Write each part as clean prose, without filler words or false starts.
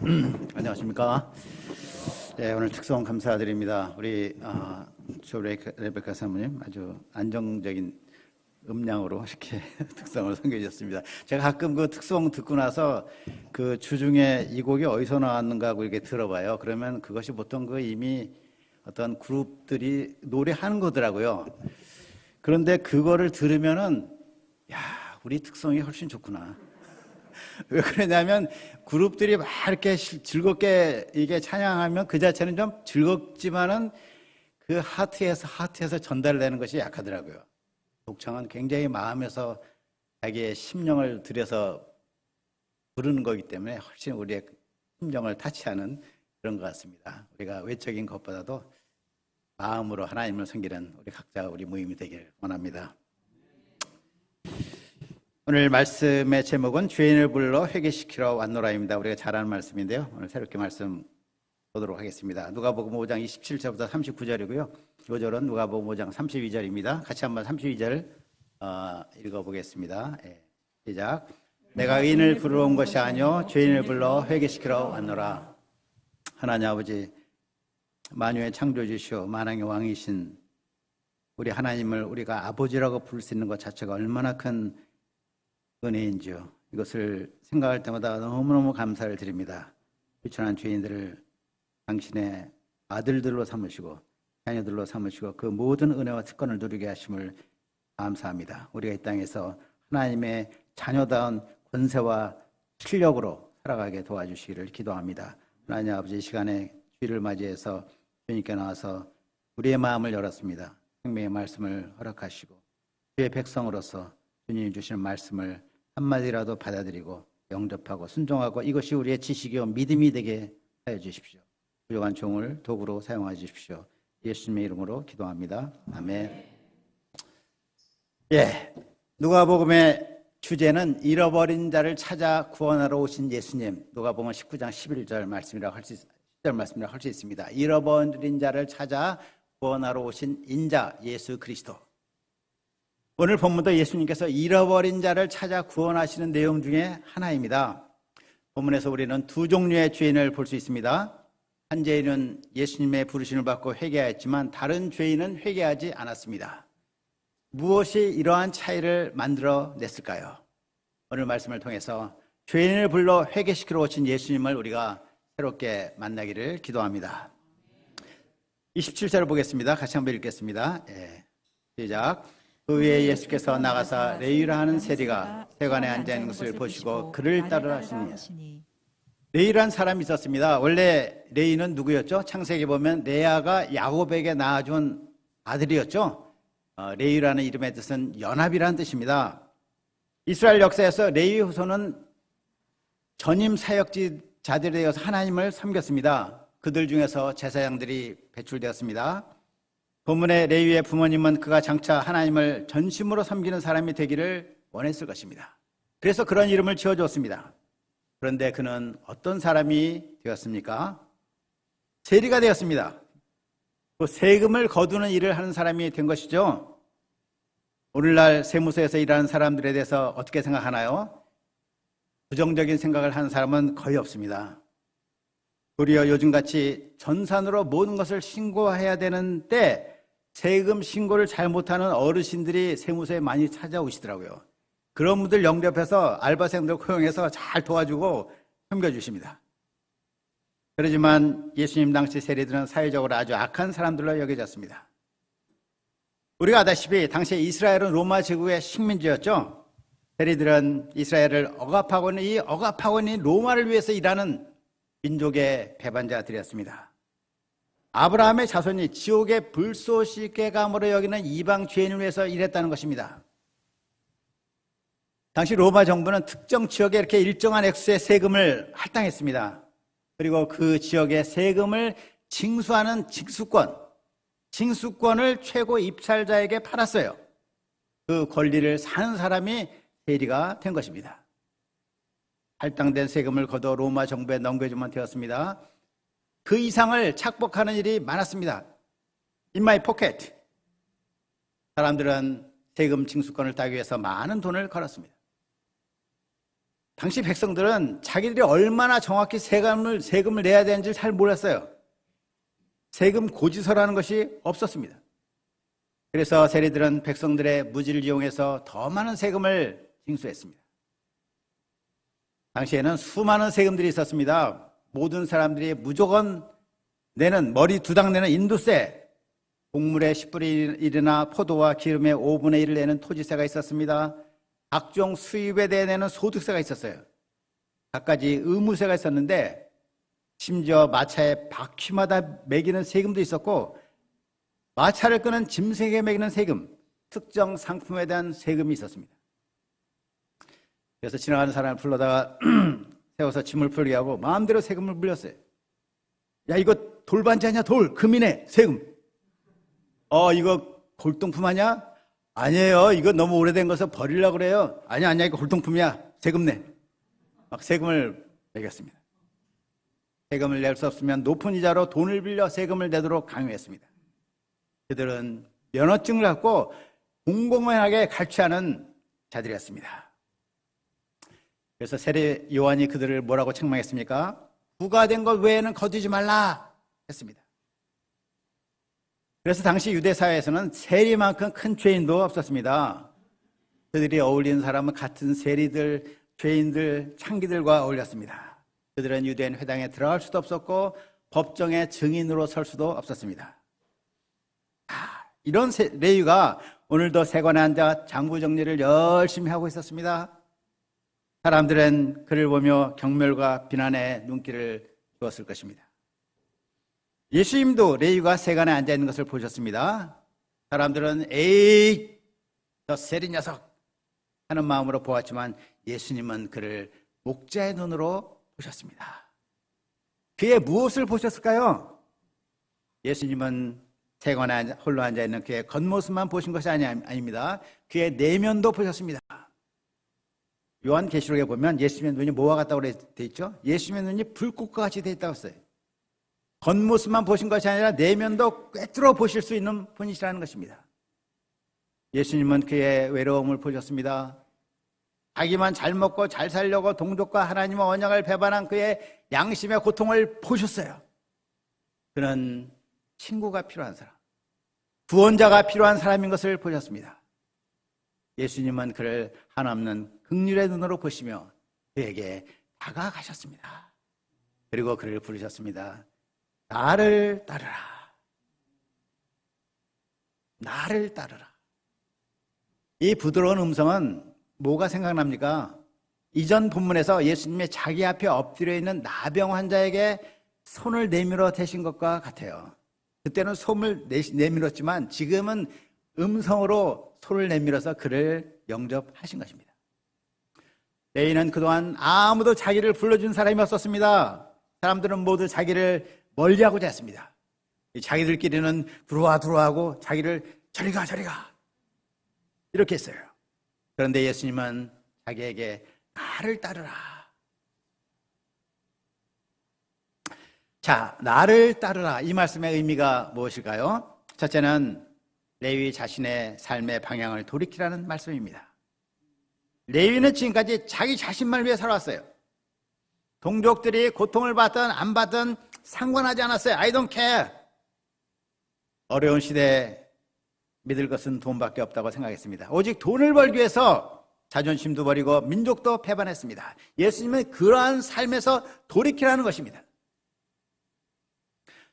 안녕하십니까. 네, 오늘 특성 감사드립니다. 우리 조 레베카 사모님 아주 안정적인 음량으로 이렇게 특성을 섬겨 주셨습니다. 제가 가끔 그 특성 듣고 나서 그 주중에 이 곡이 어디서 나왔는가 하고 이렇게 들어봐요. 그러면 그것이 보통 그 이미 어떤 그룹들이 노래하는 거더라고요. 그런데 그거를 들으면은 야, 우리 특성이 훨씬 좋구나. 왜 그러냐면 그룹들이 막 이렇게 즐겁게 이게 찬양하면 그 자체는 좀 즐겁지만은 그 하트에서 전달되는 것이 약하더라고요. 독창은 굉장히 마음에서 자기의 심령을 들여서 부르는 거기 때문에 훨씬 우리의 심령을 타치하는 그런 것 같습니다. 우리가 외적인 것보다도 마음으로 하나님을 섬기는 우리 각자 우리 모임이 되길 원합니다. 오늘 말씀의 제목은 죄인을 불러 회개시키러 왔노라입니다. 우리가 잘 아는 말씀인데요. 오늘 새롭게 말씀 보도록 하겠습니다. 누가복음 5장 27절부터 39절이고요. 이 절은 누가복음 5장 32절입니다. 같이 한번 32절 읽어보겠습니다. 시작. 내가 의인을 부르러 온 것이 아니요 죄인을 불러 회개시키러 왔노라. 하나님 아버지, 만유의 창조주시오 만왕의 왕이신 우리 하나님을 우리가 아버지라고 부를 수 있는 것 자체가 얼마나 큰 은혜인지요. 이것을 생각할 때마다 너무너무 감사를 드립니다. 비천한 죄인들을 당신의 아들들로 삼으시고 자녀들로 삼으시고 그 모든 은혜와 특권을 누리게 하심을 감사합니다. 우리가 이 땅에서 하나님의 자녀다운 권세와 실력으로 살아가게 도와주시기를 기도합니다. 하나님 아버지, 이 시간에 주일을 맞이해서 주님께 나와서 우리의 마음을 열었습니다. 생명의 말씀을 허락하시고 주의 백성으로서 주님이 주시는 말씀을 한마디라도 받아들이고 영접하고 순종하고 이것이 우리의 지식이요 믿음이 되게 하여 주십시오. 부족한 종을 도구로 사용하여 주십시오. 예수님의 이름으로 기도합니다. 아멘. 누가복음의 주제는 잃어버린 자를 찾아 구원하러 오신 예수님. 누가복음 19장 11절 말씀이라고 할 수 있습니다. 잃어버린 자를 찾아 구원하러 오신 인자 예수 그리스도. 오늘 본문도 예수님께서 잃어버린 자를 찾아 구원하시는 내용 중에 하나입니다. 본문에서 우리는 두 종류의 죄인을 볼 수 있습니다. 한 죄인은 예수님의 부르심을 받고 회개하였지만 다른 죄인은 회개하지 않았습니다. 무엇이 이러한 차이를 만들어냈을까요? 오늘 말씀을 통해서 죄인을 불러 회개시키러 오신 예수님을 우리가 새롭게 만나기를 기도합니다. 27절을 보겠습니다. 같이 한번 읽겠습니다. 시작. 그 후에 예수께서 나가사 레위라 하는 세리가 세관에 앉아 있는 것을 보시고 그를 따르라 하시니. 레위라는 사람이 있었습니다. 원래 레위는 누구였죠? 창세기 보면 레아가 야곱에게 낳아준 아들이었죠. 레위라는 이름의 뜻은 연합이라는 뜻입니다. 이스라엘 역사에서 레위 후손은 전임 사역자들에 되어서 하나님을 섬겼습니다. 그들 중에서 제사장들이 배출되었습니다. 본문의 레위의 부모님은 그가 장차 하나님을 전심으로 섬기는 사람이 되기를 원했을 것입니다. 그래서 그런 이름을 지어줬습니다. 그런데 그는 어떤 사람이 되었습니까? 세리가 되었습니다. 그 세금을 거두는 일을 하는 사람이 된 것이죠. 오늘날 세무서에서 일하는 사람들에 대해서 어떻게 생각하나요? 부정적인 생각을 하는 사람은 거의 없습니다. 도리어 요즘같이 전산으로 모든 것을 신고해야 되는 때 세금 신고를 잘못하는 어르신들이 세무서에 많이 찾아오시더라고요. 그런 분들 영접해서 알바생들 고용해서 잘 도와주고 섬겨주십니다. 그렇지만 예수님 당시 세리들은 사회적으로 아주 악한 사람들로 여겨졌습니다. 우리가 아다시피 당시 이스라엘은 로마 제국의 식민지였죠. 세리들은 이스라엘을 억압하고 있는 로마를 위해서 일하는 민족의 배반자들이었습니다. 아브라함의 자손이 지옥의 불쏘시개감으로 여기는 이방 죄인을 위해서 일했다는 것입니다. 당시 로마 정부는 특정 지역에 이렇게 일정한 액수의 세금을 할당했습니다. 그리고 그 지역의 세금을 징수하는 징수권을 최고 입찰자에게 팔았어요. 그 권리를 사는 사람이 세리가 된 것입니다. 할당된 세금을 거둬 로마 정부에 넘겨주면 되었습니다. 그 이상을 착복하는 일이 많았습니다. In my pocket. 사람들은 세금 징수권을 따기 위해서 많은 돈을 걸었습니다. 당시 백성들은 자기들이 얼마나 정확히 세금을 내야 되는지 잘 몰랐어요. 세금 고지서라는 것이 없었습니다. 그래서 세리들은 백성들의 무지를 이용해서 더 많은 세금을 징수했습니다. 당시에는 수많은 세금들이 있었습니다. 모든 사람들이 무조건 내는, 머리 두 당 내는 인도세, 곡물의 10분의 1이나 포도와 기름의 5분의 1을 내는 토지세가 있었습니다. 각종 수입에 대해 내는 소득세가 있었어요. 갖가지 의무세가 있었는데 심지어 마차의 바퀴마다 매기는 세금도 있었고, 마차를 끄는 짐승에게 매기는 세금, 특정 상품에 대한 세금이 있었습니다. 그래서 지나가는 사람을 불러다가 세워서 짐을 풀게 하고 마음대로 세금을 물렸어요. 야, 이거 돌반지 아니야? 돌, 금이네, 세금. 이거 골동품 아니야? 아니에요. 이거 너무 오래된 거서 버리려고 그래요. 아니야, 이거 골동품이야. 세금 내. 막 세금을 매겼습니다. 세금을 낼 수 없으면 높은 이자로 돈을 빌려 세금을 내도록 강요했습니다. 그들은 면허증을 갖고 공공연하게 갈취하는 자들이었습니다. 그래서 세례 요한이 그들을 뭐라고 책망했습니까? 부과된 것 외에는 거두지 말라 했습니다. 그래서 당시 유대 사회에서는 세리만큼 큰 죄인도 없었습니다. 그들이 어울리는 사람은 같은 세리들, 죄인들, 창기들과 어울렸습니다. 그들은 유대인 회당에 들어갈 수도 없었고 법정의 증인으로 설 수도 없었습니다. 이런 레위가 오늘도 세관에 앉아 장부 정리를 열심히 하고 있었습니다. 사람들은 그를 보며 경멸과 비난의 눈길을 주었을 것입니다. 예수님도 레위가 세관에 앉아있는 것을 보셨습니다. 사람들은 에이, 저 세리 녀석 하는 마음으로 보았지만 예수님은 그를 목자의 눈으로 보셨습니다. 그의 무엇을 보셨을까요? 예수님은 세관에 홀로 앉아있는 그의 겉모습만 보신 것이 아닙니다. 그의 내면도 보셨습니다. 요한계시록에 보면 예수님의 눈이 뭐와 같다고 되어 있죠? 예수님의 눈이 불꽃과 같이 되어 있다고 했어요. 겉모습만 보신 것이 아니라 내면도 꿰뚫어 보실 수 있는 분이시라는 것입니다. 예수님은 그의 외로움을 보셨습니다. 자기만 잘 먹고 잘 살려고 동족과 하나님의 언약을 배반한 그의 양심의 고통을 보셨어요. 그는 친구가 필요한 사람, 구원자가 필요한 사람인 것을 보셨습니다. 예수님은 그를 한없는 긍휼의 눈으로 보시며 그에게 다가가셨습니다. 그리고 그를 부르셨습니다. 나를 따르라. 나를 따르라. 이 부드러운 음성은 뭐가 생각납니까? 이전 본문에서 예수님이 자기 앞에 엎드려 있는 나병 환자에게 손을 내밀어 대신 것과 같아요. 그때는 손을 내밀었지만 지금은 음성으로 손을 내밀어서 그를 영접하신 것입니다. 레위는 그동안 아무도 자기를 불러준 사람이 없었습니다. 사람들은 모두 자기를 멀리하고자 했습니다. 자기들끼리는 들어와 하고 자기를 저리 가 이렇게 했어요. 그런데 예수님은 자기에게 나를 따르라. 자, 나를 따르라. 이 말씀의 의미가 무엇일까요? 첫째는 레위 자신의 삶의 방향을 돌이키라는 말씀입니다. 레위는 지금까지 자기 자신만을 위해 살아왔어요. 동족들이 고통을 받든 안 받든 상관하지 않았어요. I don't care. 어려운 시대에 믿을 것은 돈밖에 없다고 생각했습니다. 오직 돈을 벌기 위해서 자존심도 버리고 민족도 배반했습니다. 예수님은 그러한 삶에서 돌이키라는 것입니다.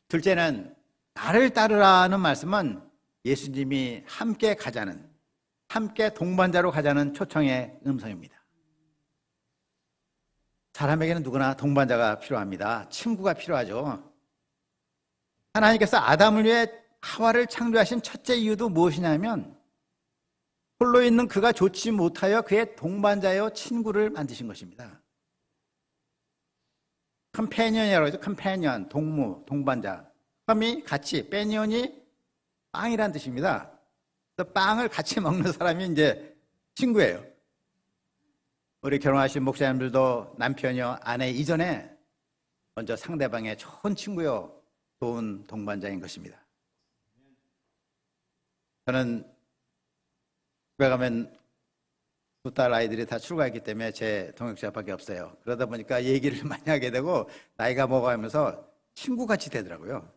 둘째는 나를 따르라는 말씀은 예수님이 함께 가자는, 함께 동반자로 가자는 초청의 음성입니다. 사람에게는 누구나 동반자가 필요합니다. 친구가 필요하죠. 하나님께서 아담을 위해 하와를 창조하신 첫째 이유도 무엇이냐면 홀로 있는 그가 좋지 못하여 그의 동반자여 친구를 만드신 것입니다. 컴패니언이라고 하죠. 컴패니언, 동무, 동반자. 컴이 같이, 패니언이 빵이란 뜻입니다. 그래서 빵을 같이 먹는 사람이 이제 친구예요. 우리 결혼하신 목사님들도 남편이요, 아내 이전에 먼저 상대방의 좋은 친구요, 좋은 동반자인 것입니다. 저는 집에 가면 두 딸 아이들이 다 출가했기 때문에 제 동역자밖에 없어요. 그러다 보니까 얘기를 많이 하게 되고 나이가 먹어가면서 친구같이 되더라고요.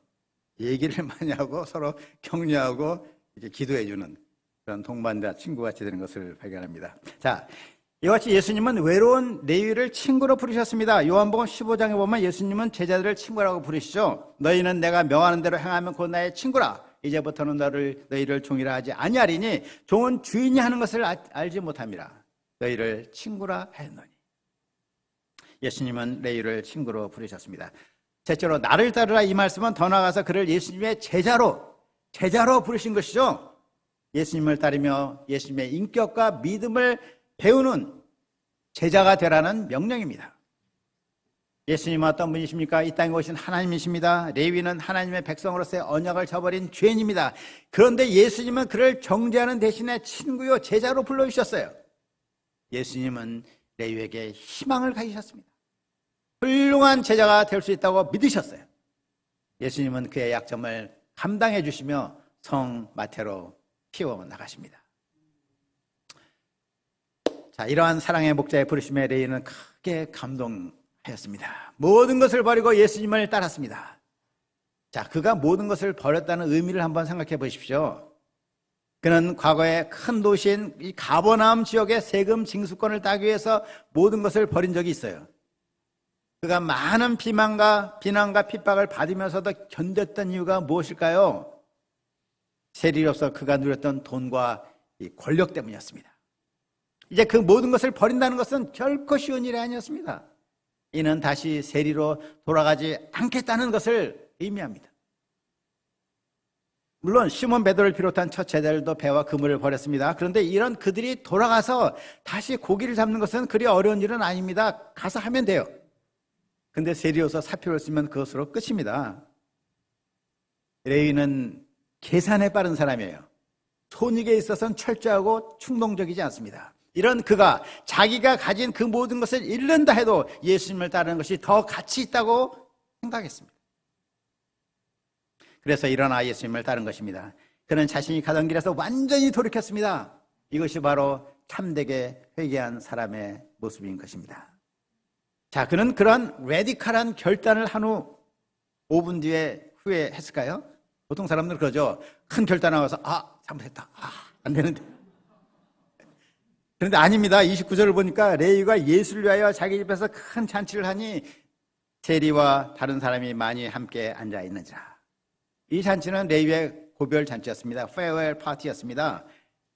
얘기를 많이 하고 서로 격려하고 이제 기도해주는 그런 동반자 친구같이 되는 것을 발견합니다. 자, 이와 같이 예수님은 외로운 레위를 친구로 부르셨습니다. 요한복음 15장에 보면 예수님은 제자들을 친구라고 부르시죠. 너희는 내가 명하는 대로 행하면 곧 나의 친구라. 이제부터는 너희를 종이라 하지 아니하리니 종은 주인이 하는 것을 알지 못함이라. 너희를 친구라 하였노니. 예수님은 레위를 친구로 부르셨습니다. 셋째로 나를 따르라 이 말씀은 더 나아가서 그를 예수님의 제자로 부르신 것이죠. 예수님을 따르며 예수님의 인격과 믿음을 배우는 제자가 되라는 명령입니다. 예수님은 어떤 분이십니까? 이 땅에 오신 하나님이십니다. 레위는 하나님의 백성으로서의 언약을 저버린 죄인입니다. 그런데 예수님은 그를 정죄하는 대신에 친구요 제자로 불러주셨어요. 예수님은 레위에게 희망을 가지셨습니다. 훌륭한 제자가 될 수 있다고 믿으셨어요. 예수님은 그의 약점을 감당해 주시며 성 마태로 키워나가십니다. 자, 이러한 사랑의 목자의 부르심에 레위는 크게 감동하였습니다. 모든 것을 버리고 예수님을 따랐습니다. 자, 그가 모든 것을 버렸다는 의미를 한번 생각해 보십시오. 그는 과거에 큰 도시인 이 가버나움 지역의 세금 징수권을 따기 위해서 모든 것을 버린 적이 있어요. 그가 많은 비난과 핍박을 받으면서도 견뎠던 이유가 무엇일까요? 세리로서 그가 누렸던 돈과 이 권력 때문이었습니다. 이제 그 모든 것을 버린다는 것은 결코 쉬운 일이 아니었습니다. 이는 다시 세리로 돌아가지 않겠다는 것을 의미합니다. 물론 시몬 베드로를 비롯한 첫 제자들도 배와 그물을 버렸습니다. 그런데 이런 그들이 돌아가서 다시 고기를 잡는 것은 그리 어려운 일은 아닙니다. 가서 하면 돼요. 근데 세리로서 사표를 쓰면 그것으로 끝입니다. 레위는 계산에 빠른 사람이에요. 손익에 있어서는 철저하고 충동적이지 않습니다. 이런 그가 자기가 가진 그 모든 것을 잃는다 해도 예수님을 따르는 것이 더 가치 있다고 생각했습니다. 그래서 일어나 예수님을 따른 것입니다. 그는 자신이 가던 길에서 완전히 돌이켰습니다. 이것이 바로 참되게 회개한 사람의 모습인 것입니다. 자, 그는 그런 레디컬한 결단을 한 후 5분 뒤에 후회했을까요? 보통 사람들은 그러죠. 큰 결단 나와서 잘못했다. 안 되는데. 그런데 아닙니다. 29절을 보니까 레위가 예수를 위하여 자기 집에서 큰 잔치를 하니 세리와 다른 사람이 많이 함께 앉아 있는지라. 이 잔치는 레위의 고별 잔치였습니다. 페어웰 파티였습니다.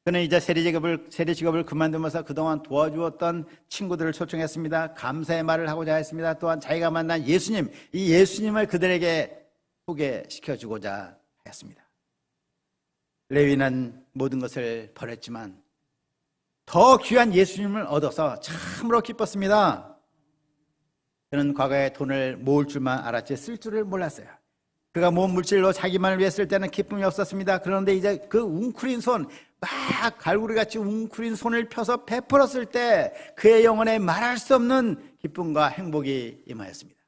그는 이제 세리 직업을 그만두면서 그동안 도와주었던 친구들을 초청했습니다. 감사의 말을 하고자 했습니다. 또한 자기가 만난 예수님, 이 예수님을 그들에게 소개시켜주고자 했습니다. 레위는 모든 것을 버렸지만 더 귀한 예수님을 얻어서 참으로 기뻤습니다. 그는 과거에 돈을 모을 줄만 알았지 쓸 줄을 몰랐어요. 그가 모은 물질로 자기만을 위해 쓸 때는 기쁨이 없었습니다. 그런데 이제 그 웅크린 손, 막 갈고리같이 웅크린 손을 펴서 베풀었을 때 그의 영혼에 말할 수 없는 기쁨과 행복이 임하였습니다.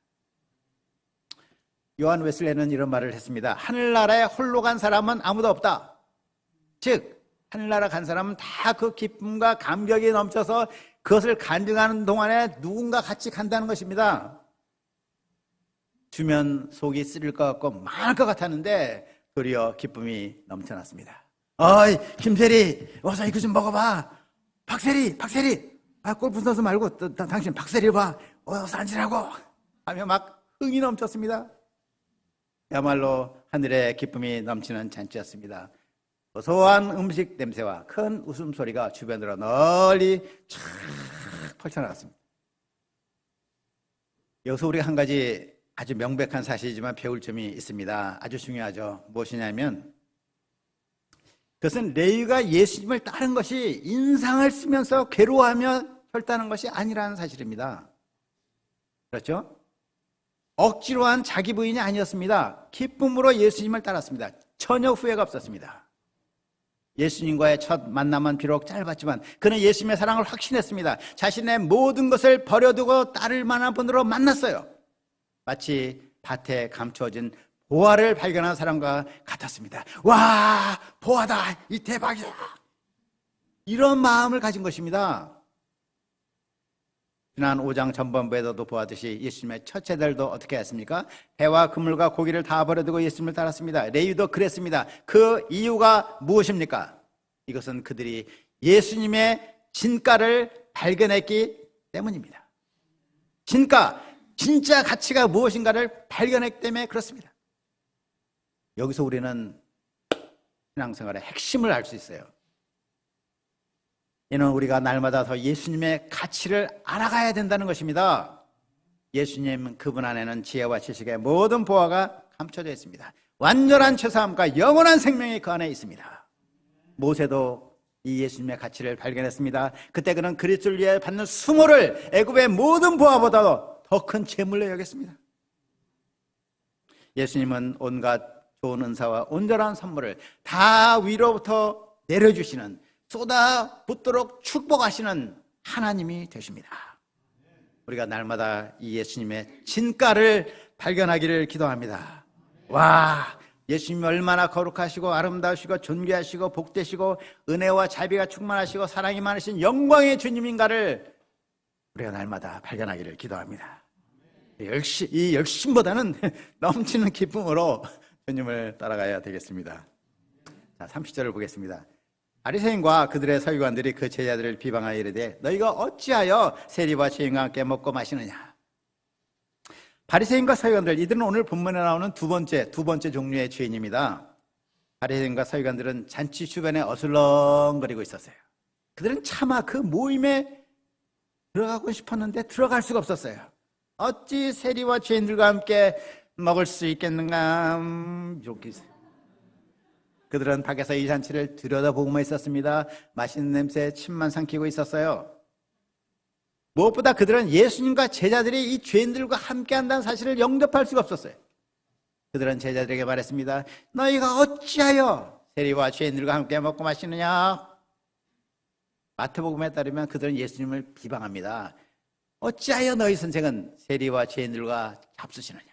요한 웨슬레는 이런 말을 했습니다. 하늘나라에 홀로 간 사람은 아무도 없다. 즉 하늘나라 간 사람은 다 그 기쁨과 감격이 넘쳐서 그것을 간증하는 동안에 누군가 같이 간다는 것입니다. 주면 속이 쓰릴 것 같고 많을 것 같았는데 도리어 기쁨이 넘쳐났습니다. 어이 김세리 와서 이거 좀 먹어봐. 박세리 골프 선수 말고 당신 박세리 봐. 어서 앉으라고 하며 막 흥이 넘쳤습니다. 야말로 하늘의 기쁨이 넘치는 잔치였습니다. 고소한 음식 냄새와 큰 웃음소리가 주변으로 널리 쫙 펼쳐나갔습니다. 여기서 우리가 한 가지 아주 명백한 사실이지만 배울 점이 있습니다. 아주 중요하죠. 무엇이냐면 그것은 레위가 예수님을 따른 것이 인상을 쓰면서 괴로워하며 혈단한 것이 아니라는 사실입니다. 그렇죠? 억지로 한 자기 부인이 아니었습니다. 기쁨으로 예수님을 따랐습니다. 전혀 후회가 없었습니다. 예수님과의 첫 만남은 비록 짧았지만 그는 예수님의 사랑을 확신했습니다. 자신의 모든 것을 버려두고 따를 만한 분으로 만났어요. 마치 밭에 감추어진 보화를 발견한 사람과 같았습니다. 와, 보화다! 이 대박이다! 이런 마음을 가진 것입니다. 지난 5장 전반부에도 보았듯이 예수님의 첫째들도 어떻게 했습니까? 배와 그물과 고기를 다 버려두고 예수님을 따랐습니다. 레위도 그랬습니다. 그 이유가 무엇입니까? 이것은 그들이 예수님의 진가를 발견했기 때문입니다. 진가, 진짜 가치가 무엇인가를 발견했기 때문에 그렇습니다. 여기서 우리는 신앙생활의 핵심을 알 수 있어요. 이는 우리가 날마다 더 예수님의 가치를 알아가야 된다는 것입니다. 예수님 그분 안에는 지혜와 지식의 모든 보화가 감춰져 있습니다. 완전한 죄사함과 영원한 생명이 그 안에 있습니다. 모세도 이 예수님의 가치를 발견했습니다. 그때 그는 그리스도를 위해 받는 수모를 애굽의 모든 보화보다도 더 큰 재물로 여겼습니다. 예수님은 온갖 좋은 은사와 온전한 선물을 다 위로부터 내려주시는, 쏟아붓도록 축복하시는 하나님이 되십니다. 우리가 날마다 이 예수님의 진가를 발견하기를 기도합니다. 와, 예수님이 얼마나 거룩하시고 아름다우시고 존귀하시고 복되시고 은혜와 자비가 충만하시고 사랑이 많으신 영광의 주님인가를 우리가 날마다 발견하기를 기도합니다. 이 열심보다는 넘치는 기쁨으로 주님을 따라가야 되겠습니다. 자, 30절을 보겠습니다. 바리새인과 그들의 서기관들이 그 제자들을 비방하여 이르되 너희가 어찌하여 세리와 죄인과 함께 먹고 마시느냐. 바리새인과 서기관들, 이들은 오늘 본문에 나오는 두 번째 종류의 죄인입니다. 바리새인과 서기관들은 잔치 주변에 어슬렁거리고 있었어요. 그들은 차마 그 모임에 들어가고 싶었는데 들어갈 수가 없었어요. 어찌 세리와 죄인들과 함께 먹을 수 있겠는가. 이렇게 그들은 밖에서 이 잔치를 들여다보고만 있었습니다. 맛있는 냄새에 침만 삼키고 있었어요. 무엇보다 그들은 예수님과 제자들이 이 죄인들과 함께 한다는 사실을 영접할 수가 없었어요. 그들은 제자들에게 말했습니다. 너희가 어찌하여 세리와 죄인들과 함께 먹고 마시느냐. 마태복음에 따르면 그들은 예수님을 비방합니다. 어찌하여 너희 선생은 세리와 죄인들과 잡수시느냐.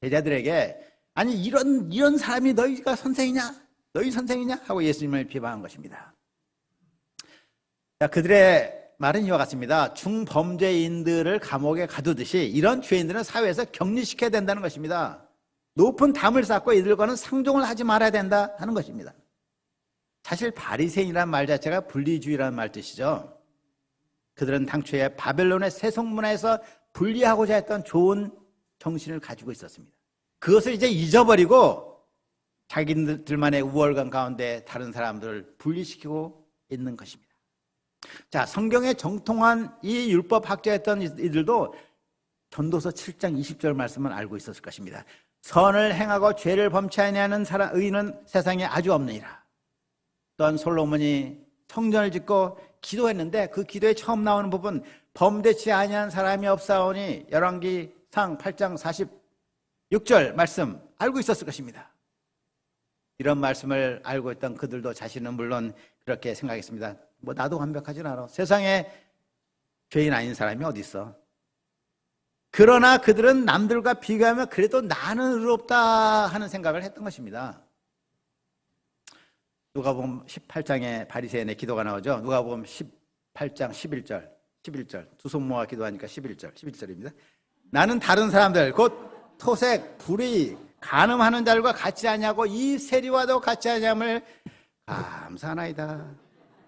제자들에게 아니 이런 사람이 너희가 선생이냐? 너희 선생이냐? 하고 예수님을 비방한 것입니다. 자, 그들의 말은 이와 같습니다. 중범죄인들을 감옥에 가두듯이 이런 죄인들은 사회에서 격리시켜야 된다는 것입니다. 높은 담을 쌓고 이들과는 상종을 하지 말아야 된다 하는 것입니다. 사실 바리새인이라는 말 자체가 분리주의라는 말 뜻이죠. 그들은 당초에 바벨론의 세속문화에서 분리하고자 했던 좋은 정신을 가지고 있었습니다. 그것을 이제 잊어버리고 자기들만의 우월감 가운데 다른 사람들을 분리시키고 있는 것입니다. 자, 성경에 정통한 이 율법학자였던 이들도 전도서 7장 20절 말씀은 알고 있었을 것입니다. 선을 행하고 죄를 범치 아니하는 의인은 세상에 아주 없느니라. 또한 솔로몬이 성전을 짓고 기도했는데 그 기도에 처음 나오는 부분 범대치 아니한 사람이 없사오니 열왕기상 8장 46절 말씀 알고 있었을 것입니다. 이런 말씀을 알고 있던 그들도 자신은 물론 그렇게 생각했습니다. 뭐 나도 완벽하진 않아. 세상에 죄인 아닌 사람이 어디 있어. 그러나 그들은 남들과 비교하면 그래도 나는 의롭다 하는 생각을 했던 것입니다. 누가복음 18장에 바리새인의 기도가 나오죠. 누가복음 18장 11절 두 손 모아 기도하니까 11절입니다. 나는 다른 사람들 곧 토색, 불의, 간음하는 자들과 같이 하냐고 이 세리와도 같이 하냐함을 감사하나이다.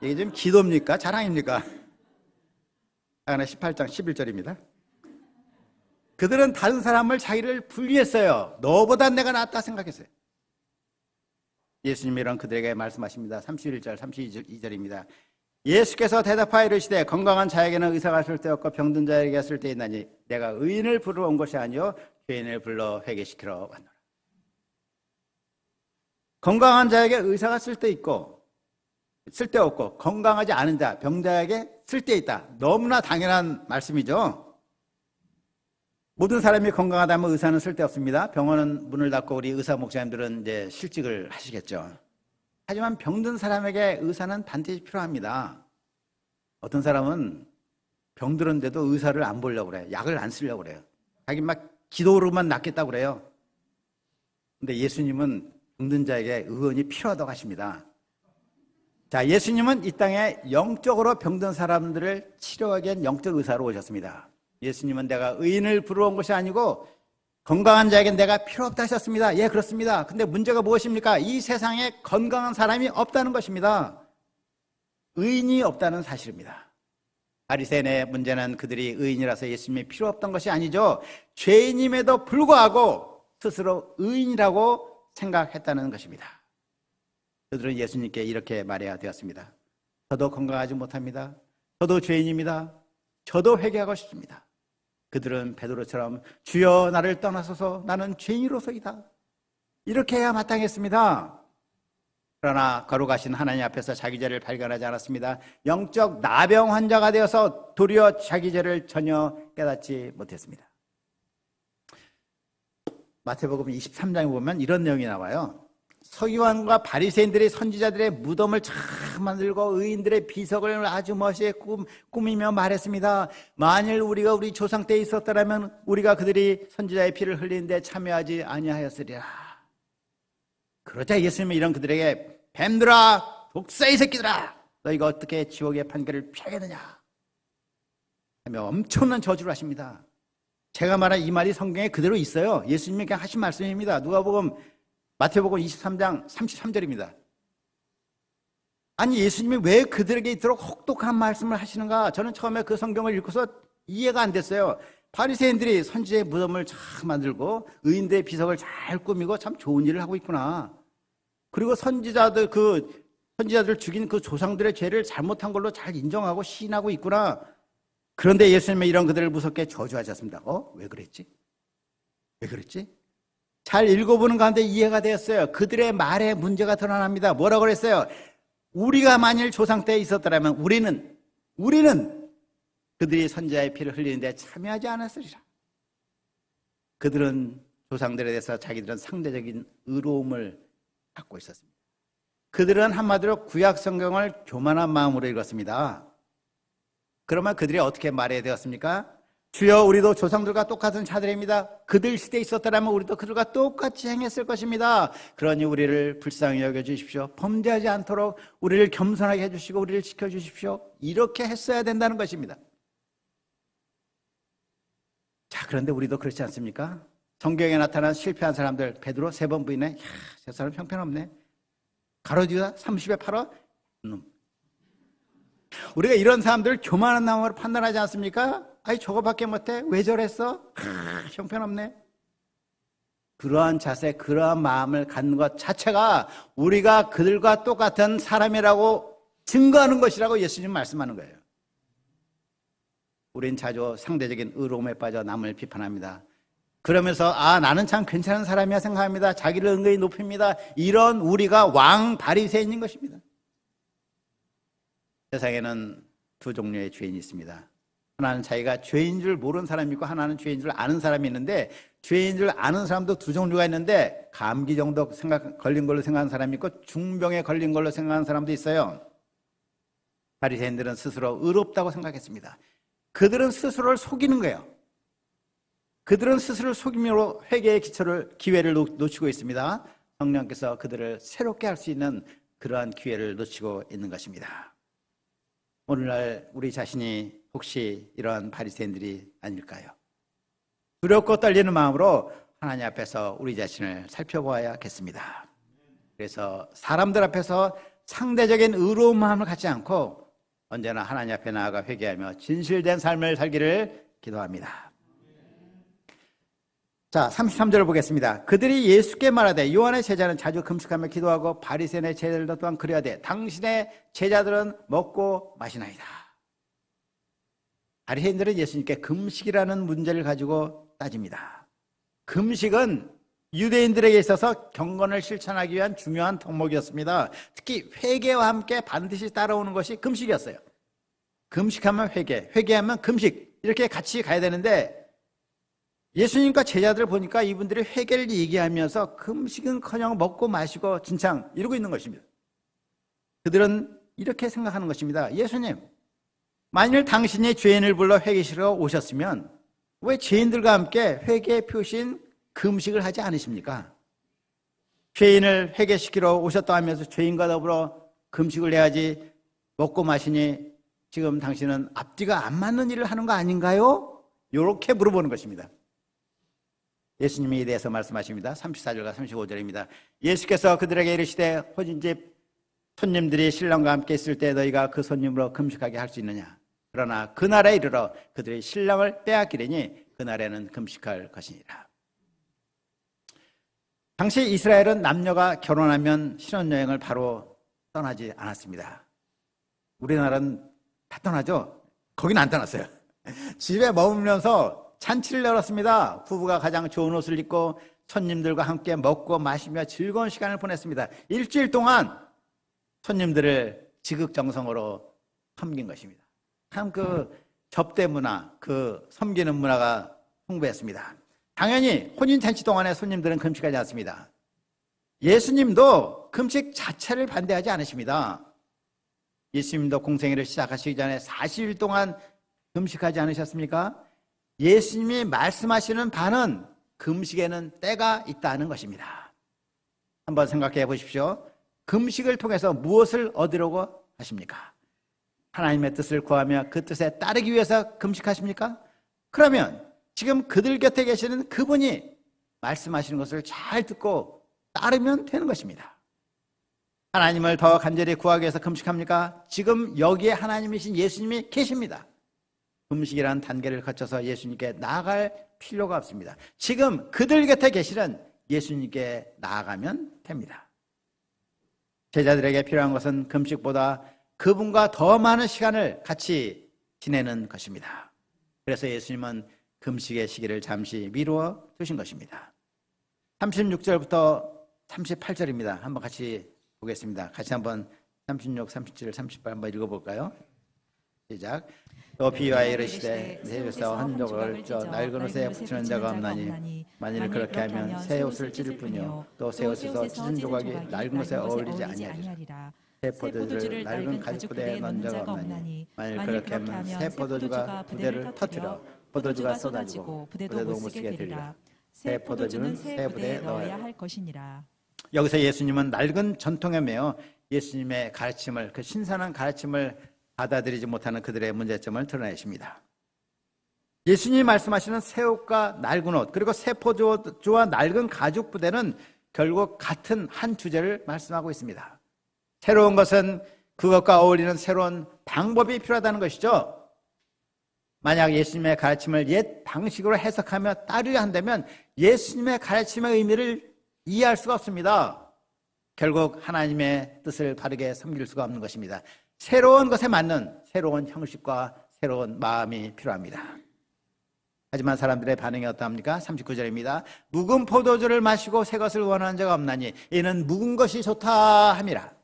이게 지금 기도입니까? 자랑입니까? 18장 11절입니다. 그들은 다른 사람을 자기를 분리했어요. 너보다 내가 낫다 생각했어요. 예수님이 이런 그들에게 말씀하십니다. 31절, 32절입니다. 예수께서 대답하여 이르시되 건강한 자에게는 의사가 쓸데없고 병든 자에게 쓸데있나니 내가 의인을 부르러 온 것이 아니요 죄인을 불러 회개시키러 왔노라. 건강한 자에게 의사가 쓸데없고 건강하지 않은 자, 병자에게 쓸데있다. 너무나 당연한 말씀이죠. 모든 사람이 건강하다면 의사는 쓸데없습니다. 병원은 문을 닫고 우리 의사 목사님들은 이제 실직을 하시겠죠. 하지만 병든 사람에게 의사는 반드시 필요합니다. 어떤 사람은 병들었는데도 의사를 안 보려고 그래요. 약을 안 쓰려고 그래요. 자기 막 기도로만 낫겠다고 그래요. 근데 예수님은 병든 자에게 의원이 필요하다고 하십니다. 자, 예수님은 이 땅에 영적으로 병든 사람들을 치료하기 위한 영적 의사로 오셨습니다. 예수님은 내가 의인을 부러운 것이 아니고 건강한 자에겐 내가 필요 없다 하셨습니다. 예, 그렇습니다. 근데 문제가 무엇입니까? 이 세상에 건강한 사람이 없다는 것입니다. 의인이 없다는 사실입니다. 바리새인의 문제는 그들이 의인이라서 예수님이 필요 없던 것이 아니죠. 죄인임에도 불구하고 스스로 의인이라고 생각했다는 것입니다. 그들은 예수님께 이렇게 말해야 되었습니다. 저도 건강하지 못합니다. 저도 죄인입니다. 저도 회개하고 싶습니다. 그들은 베드로처럼 주여 나를 떠나소서 나는 죄인으로서이다. 이렇게 해야 마땅했습니다. 그러나 거룩하신 하나님 앞에서 자기 죄를 발견하지 않았습니다. 영적 나병 환자가 되어서 도리어 자기 죄를 전혀 깨닫지 못했습니다. 마태복음 23장에 보면 이런 내용이 나와요. 서기관과 바리새인들이 선지자들의 무덤을 잘 만들고 의인들의 비석을 아주 멋있게 꾸미며 말했습니다. 만일 우리가 우리 조상 때 있었더라면 우리가 그들이 선지자의 피를 흘리는데 참여하지 아니하였으리라. 그러자 예수님은 이런 그들에게 뱀들아 독사의 새끼들아 너희가 어떻게 지옥의 판결을 피하겠느냐 하며 엄청난 저주를 하십니다. 제가 말한 이 말이 성경에 그대로 있어요. 예수님이 그냥 하신 말씀입니다. 마태복음 23장 33절입니다. 아니 예수님이 왜 그들에게 이토록 혹독한 말씀을 하시는가? 저는 처음에 그 성경을 읽고서 이해가 안 됐어요. 바리새인들이 선지자의 무덤을 잘 만들고 의인들의 비석을 잘 꾸미고 참 좋은 일을 하고 있구나. 그리고 선지자들 죽인 그 조상들의 죄를 잘못한 걸로 잘 인정하고 시인하고 있구나. 그런데 예수님은 이런 그들을 무섭게 저주하셨습니다. 왜 그랬지? 왜 그랬지? 잘 읽어보는 가운데 이해가 되었어요. 그들의 말에 문제가 드러납니다. 뭐라고 그랬어요? 우리가 만일 조상 때에 있었더라면 우리는 그들이 선지자의 피를 흘리는데 참여하지 않았으리라. 그들은 조상들에 대해서 자기들은 상대적인 의로움을 갖고 있었습니다. 그들은 한마디로 구약 성경을 교만한 마음으로 읽었습니다. 그러면 그들이 어떻게 말해야 되었습니까? 주여 우리도 조상들과 똑같은 자들입니다. 그들 시대에 있었더라면 우리도 그들과 똑같이 행했을 것입니다. 그러니 우리를 불쌍히 여겨주십시오. 범죄하지 않도록 우리를 겸손하게 해주시고 우리를 지켜주십시오. 이렇게 했어야 된다는 것입니다. 자, 그런데 우리도 그렇지 않습니까? 성경에 나타난 실패한 사람들 베드로 3번 부인해. 저 사람 형편없네. 가로디가 30에 팔아. 우리가 이런 사람들을 교만한 마음으로 판단하지 않습니까? 아이 저거밖에 못해? 왜 저랬어? 형편없네. 그러한 자세, 그러한 마음을 갖는 것 자체가 우리가 그들과 똑같은 사람이라고 증거하는 것이라고 예수님 말씀하는 거예요. 우린 자주 상대적인 의로움에 빠져 남을 비판합니다. 그러면서 나는 참 괜찮은 사람이야 생각합니다. 자기를 은근히 높입니다. 이런 우리가 왕 바리새인인 것입니다. 세상에는 두 종류의 죄인이 있습니다. 하나는 자기가 죄인 줄 모르는 사람이 있고 하나는 죄인 줄 아는 사람이 있는데 죄인 줄 아는 사람도 두 종류가 있는데 감기 정도 걸린 걸로 생각하는 사람이 있고 중병에 걸린 걸로 생각하는 사람도 있어요. 바리새인들은 스스로 의롭다고 생각했습니다. 그들은 스스로를 속이는 거예요. 그들은 스스로를 속임으로 회개의 기회를 놓치고 있습니다. 성령께서 그들을 새롭게 할 수 있는 그러한 기회를 놓치고 있는 것입니다. 오늘날 우리 자신이 혹시 이러한 바리새인들이 아닐까요? 두렵고 떨리는 마음으로 하나님 앞에서 우리 자신을 살펴보아야겠습니다. 그래서 사람들 앞에서 상대적인 의로운 마음을 갖지 않고 언제나 하나님 앞에 나아가 회개하며 진실된 삶을 살기를 기도합니다. 자, 33절을 보겠습니다. 그들이 예수께 말하되 요한의 제자는 자주 금식하며 기도하고 바리새인의 제자들도 또한 그래야 돼. 당신의 제자들은 먹고 마시나이다. 바리새인들은 예수님께 금식이라는 문제를 가지고 따집니다. 금식은 유대인들에게 있어서 경건을 실천하기 위한 중요한 덕목이었습니다. 특히 회개와 함께 반드시 따라오는 것이 금식이었어요. 금식하면 회개, 회개하면 금식 이렇게 같이 가야 되는데 예수님과 제자들을 보니까 이분들이 회개를 얘기하면서 금식은커녕 먹고 마시고 진창 이러고 있는 것입니다. 그들은 이렇게 생각하는 것입니다. 예수님, 만일 당신이 죄인을 불러 회개시러 오셨으면 왜 죄인들과 함께 회개 표신 금식을 하지 않으십니까? 죄인을 회개시키러 오셨다 하면서 죄인과 더불어 금식을 해야지 먹고 마시니 지금 당신은 앞뒤가 안 맞는 일을 하는 거 아닌가요? 이렇게 물어보는 것입니다. 예수님이 대해서 말씀하십니다. 34절과 35절입니다. 예수께서 그들에게 이르시되 호진집 손님들이 신랑과 함께 있을 때 너희가 그 손님으로 금식하게 할 수 있느냐? 그러나 그날에 이르러 그들이 신랑을 빼앗기리니 그날에는 금식할 것이니라. 당시 이스라엘은 남녀가 결혼하면 신혼여행을 바로 떠나지 않았습니다. 우리나라는 다 떠나죠? 거기는 안 떠났어요. 집에 머물면서 잔치를 열었습니다. 부부가 가장 좋은 옷을 입고 손님들과 함께 먹고 마시며 즐거운 시간을 보냈습니다. 일주일 동안 손님들을 지극정성으로 섬긴 것입니다. 참 그 접대 문화, 그 섬기는 문화가 풍부했습니다. 당연히 혼인잔치 동안에 손님들은 금식하지 않습니다. 예수님도 금식 자체를 반대하지 않으십니다. 예수님도 공생애를 시작하시기 전에 40일 동안 금식하지 않으셨습니까? 예수님이 말씀하시는 바는 금식에는 때가 있다는 것입니다. 한번 생각해 보십시오. 금식을 통해서 무엇을 얻으려고 하십니까? 하나님의 뜻을 구하며 그 뜻에 따르기 위해서 금식하십니까? 그러면 지금 그들 곁에 계시는 그분이 말씀하시는 것을 잘 듣고 따르면 되는 것입니다. 하나님을 더 간절히 구하기 위해서 금식합니까? 지금 여기에 하나님이신 예수님이 계십니다. 금식이라는 단계를 거쳐서 예수님께 나아갈 필요가 없습니다. 지금 그들 곁에 계시는 예수님께 나아가면 됩니다. 제자들에게 필요한 것은 금식보다 그분과 더 많은 시간을 같이 지내는 것입니다. 그래서 예수님은 금식의 시기를 잠시 미루어 두신 것입니다. 36절부터 38절입니다. 한번 같이 보겠습니다. 같이 한번 36, 37, 38 한번 읽어볼까요? 시작. 또 비유하여 이르시되 새 옷에서 흔적을 쪄 낡은 옷에 붙이는 자가 없나니 만일 그렇게 하면 새 옷을 찢을 뿐이요 또 새 옷에서 찢은 조각이 낡은 옷에 어울리지 아니하리라. 새 포도주를 낡은 가죽부대에 넣은 자가 없나니 만일 그렇게 하면 새 포도주가 부대를 터뜨려 포도주가 쏟아지고 부대도 못 쓰게 되리라. 새 포도주는 새 부대에 넣어야 할 것이니라. 여기서 예수님은 낡은 전통에 매여 예수님의 가르침을, 그 신선한 가르침을 받아들이지 못하는 그들의 문제점을 드러내십니다. 예수님이 말씀하시는 새 옷과 낡은 옷, 그리고 새 포도주와 낡은 가죽 부대는 결국 같은 한 주제를 말씀하고 있습니다. 새로운 것은 그것과 어울리는 새로운 방법이 필요하다는 것이죠. 만약 예수님의 가르침을 옛 방식으로 해석하며 따르려 한다면 예수님의 가르침의 의미를 이해할 수가 없습니다. 결국 하나님의 뜻을 바르게 섬길 수가 없는 것입니다. 새로운 것에 맞는 새로운 형식과 새로운 마음이 필요합니다. 하지만 사람들의 반응이 어떠합니까? 39절입니다. 묵은 포도주를 마시고 새 것을 원하는 자가 없나니 이는 묵은 것이 좋다 함이라.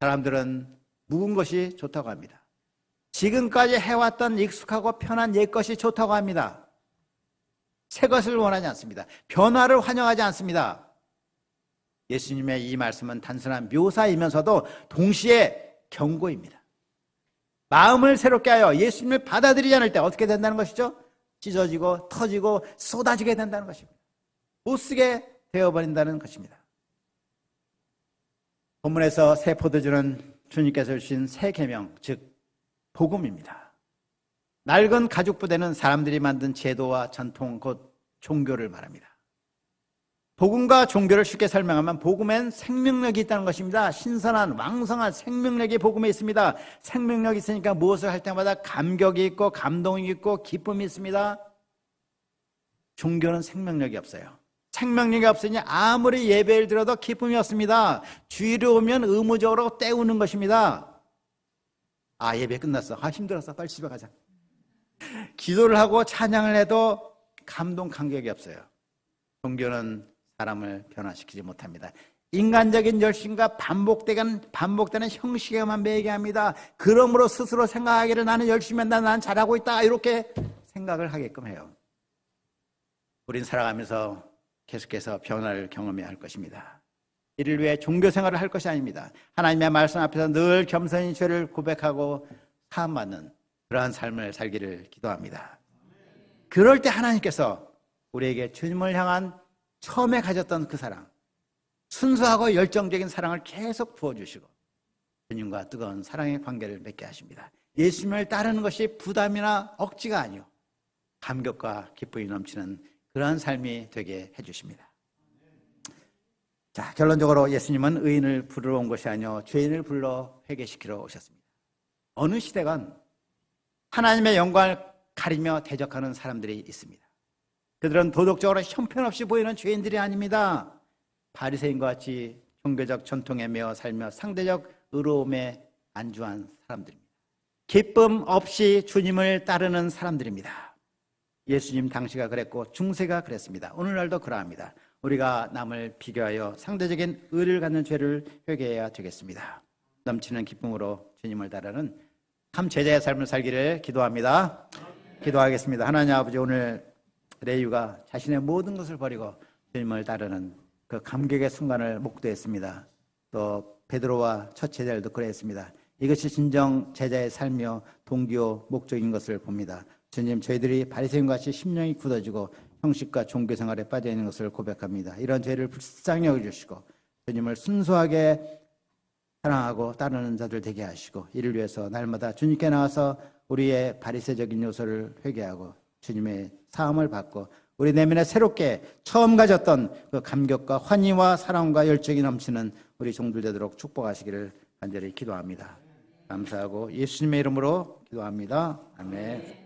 사람들은 묵은 것이 좋다고 합니다. 지금까지 해왔던 익숙하고 편한 옛것이 좋다고 합니다. 새 것을 원하지 않습니다. 변화를 환영하지 않습니다. 예수님의 이 말씀은 단순한 묘사이면서도 동시에 경고입니다. 마음을 새롭게 하여 예수님을 받아들이지 않을 때 어떻게 된다는 것이죠? 찢어지고 터지고 쏟아지게 된다는 것입니다. 못쓰게 되어버린다는 것입니다. 본문에서 새 포도주는 주님께서 주신 새 계명, 즉 복음입니다. 낡은 가죽 부대는 사람들이 만든 제도와 전통, 곧 종교를 말합니다. 복음과 종교를 쉽게 설명하면 복음엔 생명력이 있다는 것입니다. 신선한 왕성한 생명력이 복음에 있습니다. 생명력이 있으니까 무엇을 할 때마다 감격이 있고 감동이 있고 기쁨이 있습니다. 종교는 생명력이 없어요. 생명력이 없으니 아무리 예배를 드려도 기쁨이 없습니다. 주일에 오면 의무적으로 때우는 것입니다. 아, 예배 끝났어. 아, 힘들었어. 빨리 집에 가자. 기도를 하고 찬양을 해도 감동, 감격이 없어요. 종교는 사람을 변화시키지 못합니다. 인간적인 열심과 반복되는 형식에만 매게 합니다. 그러므로 스스로 생각하기를 나는 열심히 한다, 난 잘하고 있다, 이렇게 생각을 하게끔 해요. 우린 살아가면서 계속해서 변화를 경험해야 할 것입니다. 이를 위해 종교생활을 할 것이 아닙니다. 하나님의 말씀 앞에서 늘 겸손히 죄를 고백하고 사함받는 그러한 삶을 살기를 기도합니다. 그럴 때 하나님께서 우리에게 주님을 향한 처음에 가졌던 그 사랑, 순수하고 열정적인 사랑을 계속 부어주시고 주님과 뜨거운 사랑의 관계를 맺게 하십니다. 예수님을 따르는 것이 부담이나 억지가 아니요 감격과 기쁨이 넘치는 그러한 삶이 되게 해주십니다. 자, 결론적으로 예수님은 의인을 부르러 온 것이 아니요 죄인을 불러 회개시키러 오셨습니다. 어느 시대건 하나님의 영광을 가리며 대적하는 사람들이 있습니다. 그들은 도덕적으로 형편없이 보이는 죄인들이 아닙니다. 바리새인과 같이 종교적 전통에 매어 살며 상대적 의로움에 안주한 사람들입니다. 기쁨 없이 주님을 따르는 사람들입니다. 예수님 당시가 그랬고 중세가 그랬습니다. 오늘날도 그러합니다. 우리가 남을 비교하여 상대적인 의를 갖는 죄를 회개해야 되겠습니다. 넘치는 기쁨으로 주님을 따르는 참 제자의 삶을 살기를 기도합니다. 기도하겠습니다. 하나님 아버지, 오늘 레위가 자신의 모든 것을 버리고 주님을 따르는 그 감격의 순간을 목도했습니다. 또 베드로와 첫 제자들도 그랬습니다. 이것이 진정 제자의 삶이요 동기요 목적인 것을 봅니다. 주님, 저희들이 바리새인같이 심령이 굳어지고 형식과 종교 생활에 빠져 있는 것을 고백합니다. 이런 죄를 불쌍히 여겨주시고 주님을 순수하게 사랑하고 따르는 자들 되게 하시고, 이를 위해서 날마다 주님께 나와서 우리의 바리새적인 요소를 회개하고 주님의 사함을 받고 우리 내면에 새롭게 처음 가졌던 그 감격과 환희와 사랑과 열정이 넘치는 우리 종들 되도록 축복하시기를 간절히 기도합니다. 감사하고 예수님의 이름으로 기도합니다. 아멘.